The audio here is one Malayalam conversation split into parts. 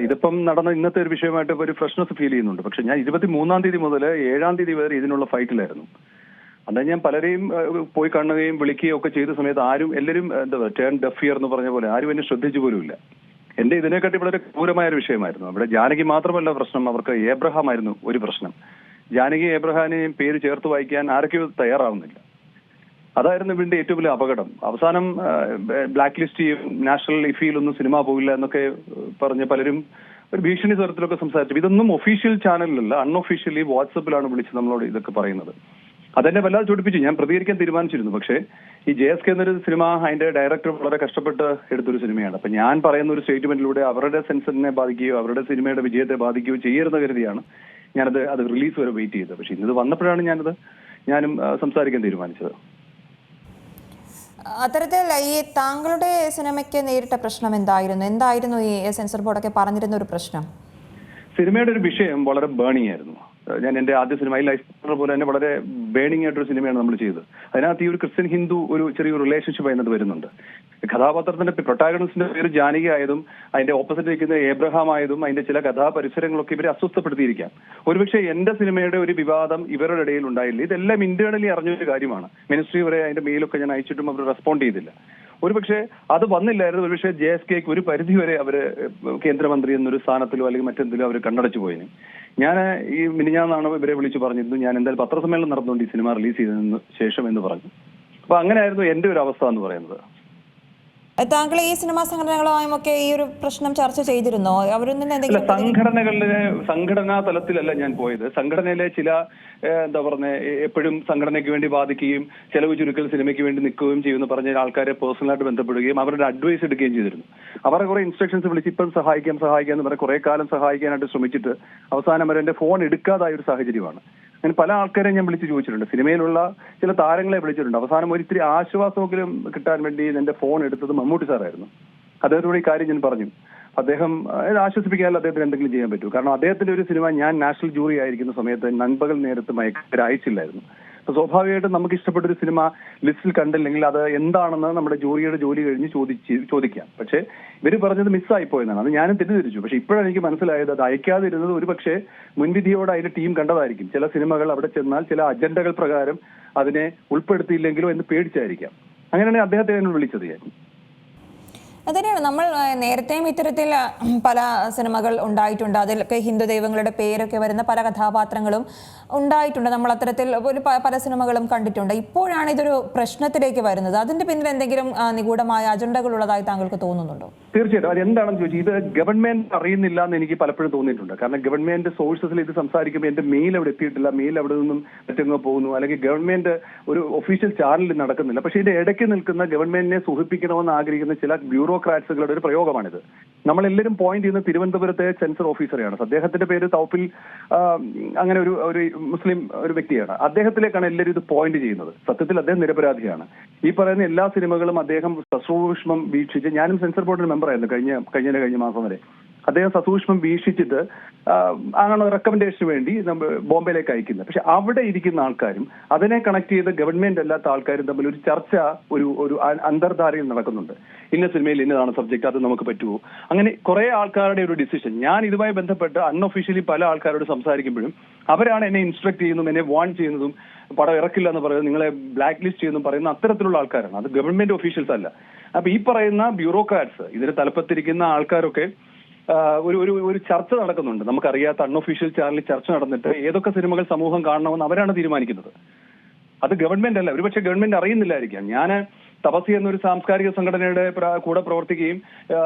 ഇതിപ്പം നടന്ന ഇന്നത്തെ ഒരു വിഷയമായിട്ട് ഒരു ഫ്രഷ്നെസ് ഫീൽ ചെയ്യുന്നുണ്ട്. പക്ഷെ ഞാൻ 23-ാം തീയതി മുതൽ 7-ാം തീയതി വരെ ഇതിനുള്ള ഫൈറ്റിലായിരുന്നു. അന്ന് ഞാൻ പലരെയും പോയി കാണുകയും വിളിക്കുകയും ഒക്കെ ചെയ്ത സമയത്ത് ആരും എല്ലാവരും എന്താ ടേൺ ഡെഫ് ഇയർ എന്ന് പറഞ്ഞ പോലെ ആരും എന്നെ ശ്രദ്ധിച്ചു പോലുമില്ല. എന്റെ ഇതിനെക്കാട്ടി വളരെ ക്രൂരമായ ഒരു വിഷയമായിരുന്നു. അവിടെ ജാനകി മാത്രമല്ല പ്രശ്നം, അവർക്ക് ഏബ്രഹാം ആയിരുന്നു ഒരു പ്രശ്നം. ജാനകി ഏബ്രഹാമിനെയും പേര് ചേർത്ത് വായിക്കാൻ ആരൊക്കെയോ തയ്യാറാവുന്നില്ല. അതായിരുന്നു ഇവരുടെ ഏറ്റവും വലിയ അപകടം. അവസാനം ബ്ലാക്ക് ലിസ്റ്റ് ചെയ്യും, നാഷണൽ ഇഫിയിലൊന്നും സിനിമ പോകില്ല എന്നൊക്കെ പറഞ്ഞ് പലരും ഒരു ഭീഷണി തരത്തിലൊക്കെ സംസാരിച്ചു. ഇതൊന്നും ഒഫീഷ്യൽ ചാനലിലല്ല, അൺഒഫീഷ്യലി വാട്സപ്പിലാണ് വിളിച്ച് നമ്മളോട് ഇതൊക്കെ പറയുന്നത്. അതെന്നെ വല്ലാതെ ചൊടിപ്പിച്ചു. ഞാൻ പ്രതികരിക്കാൻ തീരുമാനിച്ചിരുന്നു. പക്ഷേ ഈ JSK എന്നൊരു സിനിമ അതിന്റെ ഡയറക്ടർ വളരെ കഷ്ടപ്പെട്ട് എടുത്തൊരു സിനിമയാണ്. അപ്പൊ ഞാൻ പറയുന്ന ഒരു സ്റ്റേറ്റ്മെന്റിലൂടെ അവരുടെ സെൻസറിനെ ബാധിക്കുകയോ അവരുടെ സിനിമയുടെ വിജയത്തെ ബാധിക്കുകയോ ചെയ്യരുന്ന കരുതിയാണ് ഞാനത് റിലീസ് വരെ വെയിറ്റ് ചെയ്തത്. പക്ഷെ ഇന്നത് വന്നപ്പോഴാണ് ഞാനും സംസാരിക്കാൻ തീരുമാനിച്ചത്. അത്തരത്തിൽ ഈ താങ്കളുടെ സിനിമയ്ക്ക് നേരിട്ട പ്രശ്നം എന്തായിരുന്നു ഈ സെൻസർ ബോർഡൊക്കെ പറഞ്ഞിരുന്ന ഒരു പ്രശ്നം? സിനിമയുടെ ഒരു വിഷയം വളരെ ബേണിംഗ് ആയിരുന്നു. ഞാൻ എന്റെ ആദ്യ സിനിമ ലൈഫ് പോലെ തന്നെ വളരെ ബേണിംഗ് ആയിട്ടൊരു സിനിമയാണ് നമ്മൾ ചെയ്തത്. അതിനകത്ത് ഈ ഒരു ക്രിസ്ത്യൻ ഹിന്ദു ഒരു ചെറിയൊരു റിലേഷൻഷിപ്പ് അതിനകത്ത് വരുന്നുണ്ട്. കഥാപാത്രത്തിന്റെ പ്രൊട്ടാഗണിസ്റ്റിന്റെ പേര് ജാനകി ആയതും അതിന്റെ ഓപ്പോസിറ്റ് നിൽക്കുന്ന ഏബ്രഹാം ആയതും അതിന്റെ ചില കഥാപരിസരങ്ങളൊക്കെ ഇവരെ അസ്വസ്ഥപ്പെടുത്തിയിരിക്കാം. ഒരുപക്ഷെ എന്റെ സിനിമയുടെ ഒരു വിവാദം ഇവരുടെ ഇടയിൽ ഉണ്ടായില്ല. ഇതെല്ലാം ഇന്റേണലി അറിഞ്ഞൊരു കാര്യമാണ്. മിനിസ്ട്രി വരെ അതിന്റെ മെയിലൊക്കെ ഞാൻ അയച്ചിട്ടും അവർ റെസ്പോണ്ട് ചെയ്തില്ല. ഒരുപക്ഷെ അത് വന്നില്ലായിരുന്നു. ഒരുപക്ഷെ JSKക്ക് ഒരു പരിധി വരെ അവര് കേന്ദ്രമന്ത്രി എന്നൊരു സ്ഥാനത്തിലോ അല്ലെങ്കിൽ മറ്റെന്തിലോ അവർ കണ്ണടച്ചു പോയിന്. ഞാൻ ഈ മിനിഞ്ഞാന്നാണ് ഇവരെ വിളിച്ചു പറഞ്ഞിരുന്നു ഞാൻ എന്തായാലും പത്രസമ്മേളനം നടന്നുകൊണ്ട് ഈ സിനിമ റിലീസ് ചെയ്തതിന് ശേഷം എന്ന് പറഞ്ഞു. അപ്പൊ അങ്ങനെയായിരുന്നു എന്റെ ഒരു അവസ്ഥ എന്ന് പറയുന്നത്. താങ്കൾ ഈ സിനിമാ സംഘടനകളുമായും ഒക്കെ ഈ ഒരു പ്രശ്നം ചർച്ച ചെയ്തിരുന്നോ? അവരിൽ നിന്ന് എന്തെങ്കിലും? സംഘടനാ തലത്തിലല്ല ഞാൻ പോയത്. സംഘടനയിലെ ചില എന്താ പറഞ്ഞ എപ്പോഴും സംഘടനയ്ക്ക് വേണ്ടി ബാധിക്കുകയും ചെലവ് ചുരുക്കൽ സിനിമയ്ക്ക് വേണ്ടി നിൽക്കുകയും ചെയ്യുമെന്ന് പറഞ്ഞ ആൾക്കാരെ പേഴ്സണലായിട്ട് ബന്ധപ്പെടുകയും അവരുടെ അഡ്വൈസ് എടുക്കുകയും ചെയ്തിരുന്നു. അവരെ കുറെ ഇൻസ്ട്രക്ഷൻസ് വിളിച്ച് ഇപ്പം സഹായിക്കാം എന്ന് പറഞ്ഞ് കുറെ കാലം സഹായിക്കാനായിട്ട് ശ്രമിച്ചിട്ട് അവസാനം വരെ എന്റെ ഫോൺ എടുക്കാതായ ഒരു സാഹചര്യമാണ്. അങ്ങനെ പല ആൾക്കാരെയും ഞാൻ വിളിച്ച് ചോദിച്ചിട്ടുണ്ട്. സിനിമയിലുള്ള ചില താരങ്ങളെ വിളിച്ചിട്ടുണ്ട്. അവസാനം ഒരിത്തിരി ആശ്വാസമെങ്കിലും കിട്ടാൻ വേണ്ടി എന്റെ ഫോൺ എടുത്തത് മമ്മൂട്ടി സാറായിരുന്നു. അദ്ദേഹത്തോട് ഈ കാര്യം ഞാൻ പറഞ്ഞു. അദ്ദേഹം ആശ്വസിപ്പിക്കാനല്ല അദ്ദേഹത്തിന് എന്തെങ്കിലും ചെയ്യാൻ പറ്റൂ. കാരണം അദ്ദേഹത്തിന്റെ ഒരു സിനിമ ഞാൻ നാഷണൽ ജൂറി ആയിരിക്കുന്ന സമയത്ത് നൻപകൽ നേരത്ത് അയച്ചില്ലായിരുന്നു. അപ്പൊ സ്വാഭാവികമായിട്ടും നമുക്ക് ഇഷ്ടപ്പെട്ട ഒരു സിനിമ ലിസ്റ്റിൽ കണ്ടില്ലെങ്കിൽ അത് എന്താണെന്ന് നമ്മുടെ ജൂറിയുടെ ജോലി കഴിഞ്ഞ് ചോദിക്കാം. പക്ഷെ ഇവര് പറഞ്ഞത് മിസ്സായി പോയെന്നാണ്. അത് ഞാനും തെറ്റിദ്ധരിച്ചു. പക്ഷെ ഇപ്പോഴാണ് എനിക്ക് മനസ്സിലായത് അത് അയക്കാതിരുന്നത് ഒരു പക്ഷേ മുൻവിധിയോടെ അതിന്റെ ടീം കണ്ടതായിരിക്കും. ചില സിനിമകൾ അവിടെ ചെന്നാൽ ചില അജണ്ടകൾ പ്രകാരം അതിനെ ഉൾപ്പെടുത്തിയില്ലെങ്കിലോ എന്ന് പേടിച്ചായിരിക്കാം. അങ്ങനെയാണ് അദ്ദേഹത്തെ വിളിച്ചത് ഞാൻ. അതുതന്നെയാണ് നമ്മൾ നേരത്തെയും ഇത്തരത്തിൽ പല സിനിമകൾ ഉണ്ടായിട്ടുണ്ട്. അതിലൊക്കെ ഹിന്ദു ദൈവങ്ങളുടെ പേരൊക്കെ വരുന്ന പല കഥാപാത്രങ്ങളും ഉണ്ടായിട്ടുണ്ട്. നമ്മൾ അത്തരത്തിൽ പല സിനിമകളും കണ്ടിട്ടുണ്ട്. ഇപ്പോഴാണ് ഇതൊരു പ്രശ്നത്തിലേക്ക് വരുന്നത്. അതിന്റെ പിന്നിൽ എന്തെങ്കിലും നിഗൂഢമായ അജണ്ടകൾ ഉള്ളതായി താങ്കൾക്ക് തോന്നുന്നുണ്ടോ? തീർച്ചയായിട്ടും. അത് എന്താണെന്ന് ചോദിച്ചാൽ ഇത് ഗവൺമെന്റ് അറിയുന്നില്ല എന്ന് എനിക്ക് പലപ്പോഴും തോന്നിയിട്ടുണ്ട്. കാരണം ഗവൺമെന്റ് സോഴ്സസിൽ ഇത് സംസാരിക്കുമ്പോൾ എന്റെ മെയിൽ അവിടെ എത്തിയിട്ടില്ല, മെയിൽ അവിടെ നിന്നും മറ്റെങ്ങോ പോകുന്നു, അല്ലെങ്കിൽ ഗവൺമെന്റ് ഒരു ഒഫീഷ്യൽ ചാനലിൽ നടക്കുന്നില്ല. പക്ഷേ ഇതിന്റെ ഇടയ്ക്ക് നിൽക്കുന്ന ഗവൺമെന്റിനെ സൂചിപ്പിക്കണമെന്ന് ആഗ്രഹിക്കുന്ന ചില ബ്യൂറോക്രാറ്റ്സുകളുടെ ഒരു പ്രയോഗമാണിത്. നമ്മളെല്ലാവരും പോയിന്റ് ചെയ്യുന്ന തിരുവനന്തപുരത്തെ സെൻസർ ഓഫീസറെയാണ്. അദ്ദേഹത്തിന്റെ പേര് തൗഫിൽ, അങ്ങനെ ഒരു മുസ്ലിം ഒരു വ്യക്തിയാണ്. അദ്ദേഹത്തിലേക്കാണ് എല്ലാവരും ഇത് പോയിന്റ് ചെയ്യുന്നത്. സത്യത്തിൽ അദ്ദേഹം നിരപരാധിയാണ്. ഈ പറയുന്ന എല്ലാ സിനിമകളും അദ്ദേഹം സസൂക്ഷ്മം വീക്ഷിച്ച്, ഞാനും സെൻസർ ബോർഡിന്റെ മെമ്പറായിരുന്നു കഴിഞ്ഞ മാസം വരെ. അദ്ദേഹം സസൂക്ഷ്മം വീക്ഷിച്ചിട്ട് ആണ് റെക്കമെൻഡേഷന് വേണ്ടി നമ്മൾ ബോംബെയിലേക്ക് അയക്കുന്നത്. പക്ഷെ അവിടെ ഇരിക്കുന്ന ആൾക്കാരും അതിനെ കണക്ട് ചെയ്ത് ഗവൺമെന്റ് അല്ലാത്ത ആൾക്കാരും തമ്മിൽ ഒരു ചർച്ച, ഒരു അന്തർധാരയിൽ നടക്കുന്നുണ്ട്. ഇന്ന സിനിമയിൽ ഇന്നതാണ് സബ്ജക്ട്, അത് നമുക്ക് പറ്റുമോ? അങ്ങനെ കുറെ ആൾക്കാരുടെ ഒരു ഡിസിഷൻ. ഞാൻ ഇതുമായി ബന്ധപ്പെട്ട് അൺഒഫീഷ്യലി പല ആൾക്കാരോട് സംസാരിക്കുമ്പോഴും അവരാണ് എന്നെ ഇൻസ്ട്രക്ട് ചെയ്യുന്നതും എന്നെ വാൺ ചെയ്യുന്നതും പടം ഇറക്കില്ല എന്ന് പറയുന്നത്, നിങ്ങളെ ബ്ലാക്ക് ലിസ്റ്റ് ചെയ്യുന്നു പറയുന്ന അത്തരത്തിലുള്ള ആൾക്കാരാണ്. അത് ഗവൺമെന്റ് ഒഫീഷ്യൽസ് അല്ല. അപ്പൊ ഈ പറയുന്ന ബ്യൂറോക്രാറ്റ്സ്, ഇതിന് തലപ്പത്തിരിക്കുന്ന ആൾക്കാരൊക്കെ ഒരു ചർച്ച നടക്കുന്നുണ്ട്. നമുക്കറിയാത്ത അൺഒഫീഷ്യൽ ചാനലിൽ ചർച്ച നടന്നിട്ട് ഏതൊക്കെ സിനിമകൾ സമൂഹം കാണണമെന്ന് അവരാണ് തീരുമാനിക്കുന്നത്. അത് ഗവൺമെന്റ് അല്ല. ഒരുപക്ഷെ ഗവൺമെന്റ് അറിയുന്നില്ലായിരിക്കാം. ഞാൻ തപസി എന്നൊരു സാംസ്കാരിക സംഘടനയുടെ കൂടെ പ്രവർത്തിക്കുകയും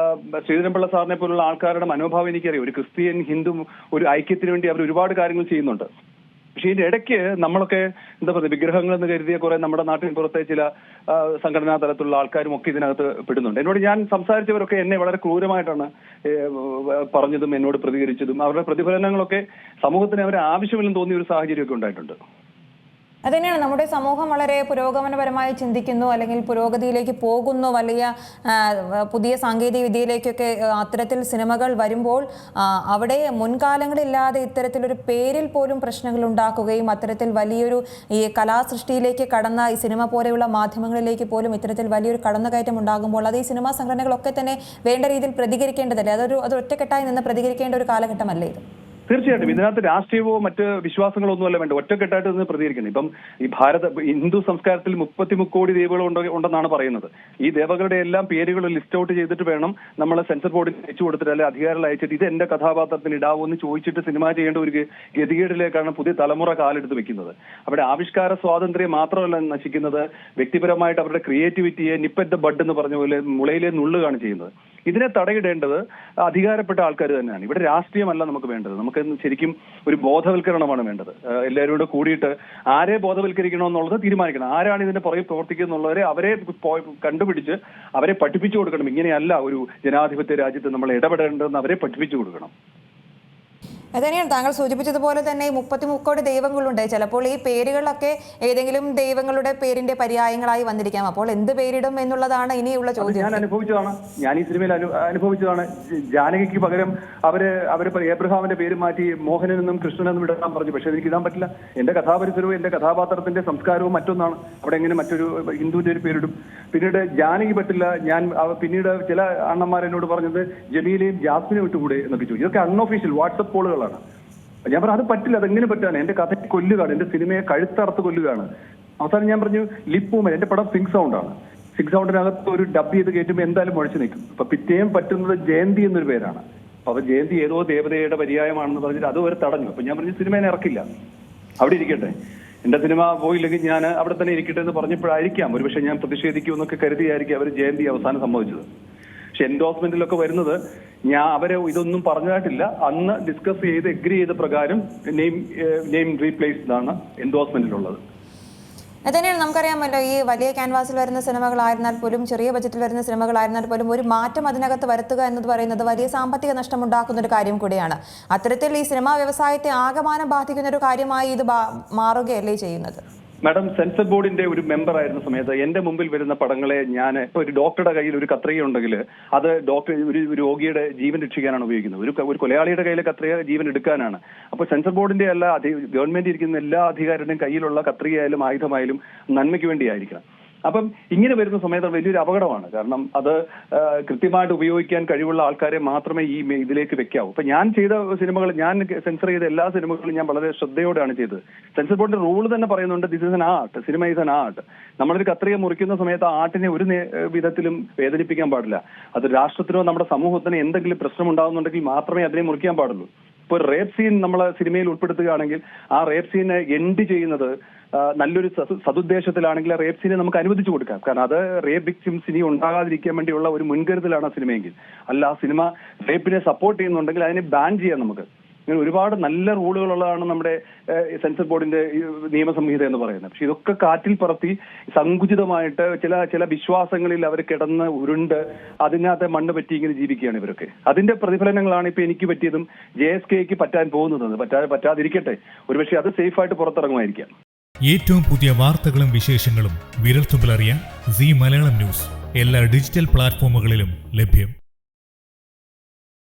ശ്രീധരൻപിള്ള സാറിനെ പോലുള്ള ആൾക്കാരുടെ മനോഭാവം എനിക്കറിയാം. ഒരു ക്രിസ്ത്യൻ ഹിന്ദു ഒരു ഐക്യത്തിന് വേണ്ടി അവർ ഒരുപാട് കാര്യങ്ങൾ ചെയ്യുന്നുണ്ട്. പക്ഷെ ഇതിന്റെ ഇടയ്ക്ക് നമ്മളൊക്കെ എന്താ പറയുക, വിഗ്രഹങ്ങൾ എന്ന് കരുതിയ കുറെ നമ്മുടെ നാട്ടിൻ പുറത്തെ ചില സംഘടനാ തലത്തിലുള്ള ആൾക്കാരും ഒക്കെ ഇതിനകത്ത് പെടുന്നുണ്ട്. എന്നോട് ഞാൻ സംസാരിച്ചവരൊക്കെ എന്നെ വളരെ ക്രൂരമായിട്ടാണ് പറഞ്ഞതും എന്നോട് പ്രതികരിച്ചതും. അവരുടെ പ്രതിഫലനങ്ങളൊക്കെ സമൂഹത്തിന് അവരെ ആവശ്യമില്ലെന്ന് തോന്നിയ ഒരു സാഹചര്യമൊക്കെ ഉണ്ടായിട്ടുണ്ട്. അതുതന്നെയാണ് നമ്മുടെ സമൂഹം വളരെ പുരോഗമനപരമായി ചിന്തിക്കുന്നു, അല്ലെങ്കിൽ പുരോഗതിയിലേക്ക് പോകുന്നു, വലിയ പുതിയ സാങ്കേതിക വിദ്യയിലേക്കൊക്കെ അത്തരത്തിൽ സിനിമകൾ വരുമ്പോൾ അവിടെ മുൻകാലങ്ങളില്ലാതെ ഇത്തരത്തിലൊരു പേരിൽ പോലും പ്രശ്നങ്ങൾ ഉണ്ടാക്കുകയും അത്തരത്തിൽ വലിയൊരു ഈ കലാസൃഷ്ടിയിലേക്ക് കടന്ന ഈ സിനിമ പോലെയുള്ള മാധ്യമങ്ങളിലേക്ക് പോലും ഇത്തരത്തിൽ വലിയൊരു കടന്നുകയറ്റം ഉണ്ടാകുമ്പോൾ അത് ഈ സിനിമാ സംഘടനകളൊക്കെ തന്നെ വേണ്ട രീതിയിൽ പ്രതികരിക്കേണ്ടതല്ലേ? അത് ഒറ്റക്കെട്ടായി നിന്ന് പ്രതികരിക്കേണ്ട ഒരു കാലഘട്ടമല്ലേ ഇത്? തീർച്ചയായിട്ടും ഇതിനകത്ത് രാഷ്ട്രീയമോ മറ്റ് വിശ്വാസങ്ങളോ ഒന്നുമല്ല വേണ്ട, ഒറ്റക്കെട്ടായിട്ട് നിന്ന് പ്രതികരിക്കണം. ഇപ്പം ഈ ഹിന്ദു സംസ്കാരത്തിൽ 33 കോടി ദേവകൾ ഉണ്ടെന്നാണ് പറയുന്നത്. ഈ ദേവകളുടെ എല്ലാം പേരുകൾ ലിസ്റ്റ് ഔട്ട് ചെയ്തിട്ട് വേണം നമ്മൾ സെൻസർ ബോർഡിൽ അയച്ചു കൊടുത്തിട്ട് അല്ലെങ്കിൽ അധികാരികൾ അയച്ചിട്ട് ഇത് എന്റെ കഥാപാത്രത്തിന് ഇടാവോ എന്ന് ചോദിച്ചിട്ട് സിനിമ ചെയ്യേണ്ട ഒരു ഗതികേടിലേക്കാണ് പുതിയ തലമുറ കാലെടുത്ത് വെക്കുന്നത്. അവിടെ ആവിഷ്കാര സ്വാതന്ത്ര്യം മാത്രമല്ല നശിക്കുന്നത്, വ്യക്തിപരമായിട്ട് അവരുടെ ക്രിയേറ്റിവിറ്റിയെ നിപ്പറ്റ് ദ ബഡ് എന്ന് പറഞ്ഞ പോലെ മുളയിലെ നുള്ളുകയാണ് ചെയ്യുന്നത്. ഇതിനെ തടയിടേണ്ടത് അധികാരപ്പെട്ട ആൾക്കാർ തന്നെയാണ്. ഇവിടെ രാഷ്ട്രീയമല്ല നമുക്ക് വേണ്ടത്, നമുക്ക് ശരിക്കും ഒരു ബോധവൽക്കരണമാണ് വേണ്ടത്. എല്ലാവരും കൂടെ കൂടിയിട്ട് ആരെ ബോധവൽക്കരിക്കണമെന്നുള്ളത് തീരുമാനിക്കണം. ആരാണ് ഇതിന്റെ പുറകെ പ്രവർത്തിക്കുന്നുള്ളവരെ അവരെ കണ്ടുപിടിച്ച് അവരെ പഠിപ്പിച്ചു കൊടുക്കണം. ഇങ്ങനെയല്ല ഒരു ജനാധിപത്യ രാജ്യത്ത് നമ്മൾ ഇടപെടേണ്ടതെന്ന് അവരെ പഠിപ്പിച്ചു കൊടുക്കണം. അതുതന്നെയാണ് താങ്കൾ സൂചിപ്പിച്ചതുപോലെ തന്നെ 33 കോടി ദൈവങ്ങളുണ്ട്. ചിലപ്പോൾ ഈ പേരുകളൊക്കെ ഏതെങ്കിലും ദൈവങ്ങളുടെ പേരിന്റെ പര്യായങ്ങളായി വന്നിരിക്കാം. അപ്പോൾ എന്ത് പേരിടും എന്നുള്ളതാണ് ഇനിയുള്ള ചോദ്യം. ഞാൻ ഈ സിനിമയിൽ അനുഭവിച്ചതാണ്. ജാനകിക്ക് പകരം അവര് ഏബ്രഹാമിന്റെ പേര് മാറ്റി മോഹനെന്നും കൃഷ്ണനെന്നും ഇടാൻ പറഞ്ഞു. പക്ഷെ എനിക്ക് ഇടാൻ പറ്റില്ല. എന്റെ കഥാപരിസരവും എന്റെ കഥാപാത്രത്തിന്റെ സംസ്കാരവും മറ്റൊന്നാണ്. അവിടെ എങ്ങനെ മറ്റൊരു ഹിന്ദുവിന്റെ ഒരു പേരിടും? പിന്നീട് ജാനകി പറ്റില്ല. പിന്നീട് ചില അണ്ണന്മാരെന്നോട് പറഞ്ഞത് ജമീലയും ജാസ്മിനും ഇട്ടുകൂടെ എന്നൊക്കെ ചോദിച്ചു. ഇതൊക്കെ അൺഒഫീഷ്യൽ വാട്സപ്പ് കോളുകൾ. ഞാൻ പറഞ്ഞു അത് പറ്റില്ല, അതെങ്ങനെ പറ്റാണ്? എന്റെ കഥയെ കൊല്ലുകയാണ്, എന്റെ സിനിമയെ കഴുത്തറുത്ത് കൊല്ലുകയാണ്. അവസാനം ഞാൻ പറഞ്ഞു ലിപ് മൂവ്മെന്റ്, എന്റെ പടം സിംഗ് സൗണ്ടാണ്. സിംഗ് സൗണ്ടിനകത്ത് ഒരു ഡബ് ചെയ്ത് കയറ്റുമ്പോൾ എന്തായാലും മുഴച്ചു നിൽക്കും. അപ്പൊ പിറ്റേയും പറ്റുന്നത് ജയന്തി എന്നൊരു പേരാണ്. അപ്പൊ ജയന്തി ഏതോ ദേവതയുടെ പര്യായമാണെന്ന് പറഞ്ഞിട്ട് അത് ഒരു തടഞ്ഞു. അപ്പൊ ഞാൻ പറഞ്ഞു സിനിമയെ ഇറക്കില്ല, അവിടെ ഇരിക്കട്ടെ, എന്റെ സിനിമ പോയില്ലെങ്കിൽ ഞാൻ അവിടെ തന്നെ ഇരിക്കട്ടെ എന്ന് പറഞ്ഞപ്പോഴായിരിക്കാം ഒരുപക്ഷെ ഞാൻ പ്രതിഷേധിക്കുമെന്നൊക്കെ കരുതിയായിരിക്കും അവർ ജയന്തി അവസാനം സംഭവിച്ചത്. പക്ഷെ എൻഡോഴ്സ്മെന്റിലൊക്കെ വരുന്നത് അവരെ ഇതൊന്നും പറഞ്ഞതായിട്ടില്ല. അന്ന് ഡിസ്കസ് ചെയ്ത് എഗ്രി ചെയ്ത പ്രകാരം നെയിം റീപ്ലേസ്ഡ് ആണ് എൻഡോഴ്സ്മെന്റിലുള്ളത്. അതുതന്നെയാണ് നമുക്കറിയാമല്ലോ, ഈ വലിയ ക്യാൻവാസിൽ വരുന്ന സിനിമകളായിരുന്നാൽ പോലും ചെറിയ ബജറ്റിൽ വരുന്ന സിനിമകളായിരുന്നാൽ പോലും ഒരു മാറ്റം അതിനകത്ത് വരുത്തുക എന്ന് പറയുന്നത് വലിയ സാമ്പത്തിക നഷ്ടം ഉണ്ടാക്കുന്ന ഒരു കാര്യം കൂടിയാണ്. അത്തരത്തിൽ ഈ സിനിമാ വ്യവസായത്തെ ആകമാനം ബാധിക്കുന്ന ഒരു കാര്യമായി ഇത് മാറുകയല്ലേ ചെയ്യുന്നത്? മാഡം, സെൻസർ ബോർഡിന്റെ ഒരു മെമ്പർ ആയിരുന്ന സമയത്ത് എന്റെ മുമ്പിൽ വരുന്ന പടങ്ങളെ ഞാൻ ഇപ്പൊ ഒരു ഡോക്ടറുടെ കയ്യിൽ ഒരു കത്രിക ഉണ്ടെങ്കിൽ അത് ഒരു രോഗിയുടെ ജീവൻ രക്ഷിക്കാനാണ് ഉപയോഗിക്കുന്നത്. ഒരു കൊലയാളിയുടെ കയ്യിലെ കത്രിക ജീവൻ എടുക്കാനാണ്. അപ്പോൾ സെൻസർ ബോർഡിന്റെ ഗവൺമെന്റ് ഇരിക്കുന്ന എല്ലാ അധികാരികളുടെയും കയ്യിലുള്ള കത്രികയായാലും ആയുധമായാലും നന്മയ്ക്ക് വേണ്ടിയായിരിക്കണം. അപ്പം ഇങ്ങനെ വരുന്ന സമയത്ത് വലിയൊരു അപകടമാണ്. കാരണം അത് കൃത്യമായിട്ട് ഉപയോഗിക്കാൻ കഴിവുള്ള ആൾക്കാരെ മാത്രമേ ഈ ഇതിലേക്ക് വെക്കാവൂ. അപ്പൊ ഞാൻ ചെയ്ത സിനിമകൾ, ഞാൻ സെൻസർ ചെയ്ത എല്ലാ സിനിമകളും ഞാൻ വളരെ ശ്രദ്ധയോടെയാണ് ചെയ്തത്. സെൻസർ ബോർഡിന്റെ റൂൾ തന്നെ പറയുന്നുണ്ട്, this is an art, cinema is an art. നമ്മളൊരു കത്രിക മുറിക്കുന്ന സമയത്ത് ആ ആർട്ടിനെ ഒരു വിധത്തിലും വേദനിപ്പിക്കാൻ പാടില്ല. അത് രാഷ്ട്രത്തിനോ നമ്മുടെ സമൂഹത്തിനോ എന്തെങ്കിലും പ്രശ്നം ഉണ്ടാകുന്നുണ്ടെങ്കിൽ മാത്രമേ അതിനെ മുറിക്കാൻ പാടുള്ളൂ. ഇപ്പോൾ ഒരു റേപ്പ് സീൻ നമ്മളെ സിനിമയിൽ ഉൾപ്പെടുത്തുകയാണെങ്കിൽ ആ റേപ്പ് സീനെ എൻഡ് ചെയ്യുന്നത് നല്ലൊരു സതുദ്ദേശത്തിലാണെങ്കിൽ ആ റേപ്പ് സീനെ നമുക്ക് അനുവദിച്ചു കൊടുക്കാം. കാരണം അത് റേപ്പ് വിക്ടിംസ് ഇനി ഉണ്ടാകാതിരിക്കാൻ വേണ്ടിയുള്ള ഒരു മുൻകരുതലാണ് ആ സിനിമയെങ്കിൽ. അല്ല, ആ സിനിമ റേപ്പിനെ സപ്പോർട്ട് ചെയ്യുന്നുണ്ടെങ്കിൽ അതിനെ ബാൻ ചെയ്യാം നമുക്ക്. ഇങ്ങനെ ഒരുപാട് നല്ല റൂളുകളുള്ളതാണ് നമ്മുടെ സെൻസർ ബോർഡിന്റെ നിയമസംഹിത എന്ന് പറയുന്നത്. പക്ഷെ ഇതൊക്കെ കാറ്റിൽ പറത്തി സങ്കുചിതമായിട്ട് ചില വിശ്വാസങ്ങളിൽ അവർ കിടന്ന് അതിനകത്ത് മണ്ണ് പറ്റി ഇങ്ങനെ ജീവിക്കുകയാണ് ഇവരൊക്കെ. അതിന്റെ പ്രതിഫലനങ്ങളാണ് ഇപ്പൊ എനിക്ക് പറ്റിയതും JSKക്ക് പറ്റാൻ പോകുന്നത്. പറ്റാതിരിക്കട്ടെ, ഒരുപക്ഷെ അത് സേഫായിട്ട് പുറത്തിറങ്ങുമായിരിക്കാം. ഏറ്റവും പുതിയ വാർത്തകളും വിശേഷങ്ങളും വിരൽത്തുമ്പിലറിയാൻ സീ മലയാളം ന്യൂസ് എല്ലാ ഡിജിറ്റൽ പ്ലാറ്റ്ഫോമുകളിലും ലഭ്യം.